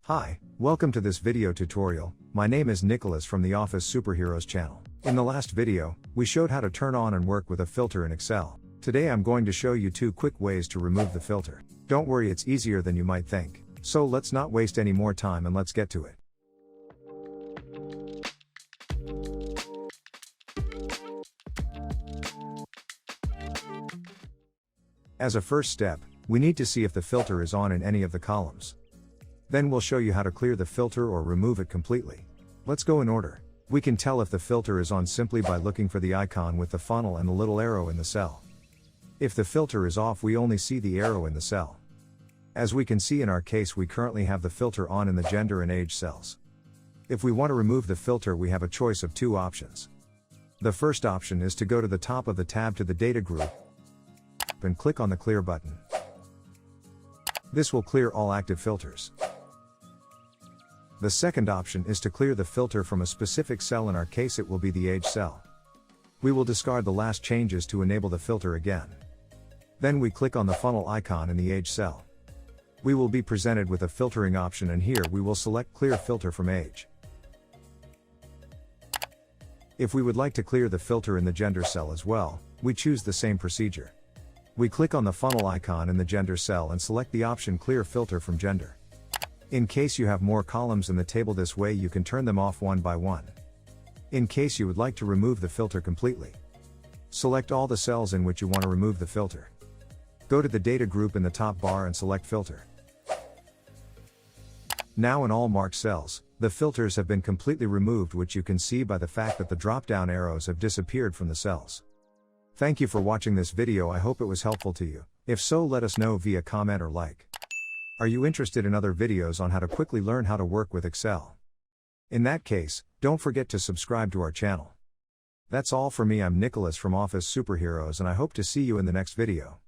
Hi, welcome to this video tutorial. My name is Nicholas from the Office Superheroes channel. In the last video, we showed how to turn on and work with a filter in Excel. Today I'm going to show you 2 quick ways to remove the filter. Don't worry, it's easier than you might think. So let's not waste any more time and let's get to it. As a first step, we need to see if the filter is on in any of the columns. Then we'll show you how to clear the filter or remove it completely. Let's go in order. We can tell if the filter is on simply by looking for the icon with the funnel and the little arrow in the cell. If the filter is off, we only see the arrow in the cell. As we can see in our case, we currently have the filter on in the gender and age cells. If we want to remove the filter, we have a choice of 2 options. The first option is to go to the top of the tab to the data group and click on the clear button. This will clear all active filters. The second option is to clear the filter from a specific cell. In our case, it will be the age cell. We will discard the last changes to enable the filter again. Then we click on the funnel icon in the age cell. We will be presented with a filtering option, and here we will select clear filter from age. If we would like to clear the filter in the gender cell as well, we choose the same procedure. We click on the funnel icon in the gender cell and select the option clear filter from gender. In case you have more columns in the table, this way you can turn them off one by one. In case you would like to remove the filter completely, select all the cells in which you want to remove the filter. Go to the data group in the top bar and select filter. Now in all marked cells, the filters have been completely removed, which you can see by the fact that the drop-down arrows have disappeared from the cells. Thank you for watching this video. I hope it was helpful to you. If so, let us know via comment or like. Are you interested in other videos on how to quickly learn how to work with Excel? In that case, don't forget to subscribe to our channel. That's all for me. I'm Nicholas from Office Superheroes, and I hope to see you in the next video.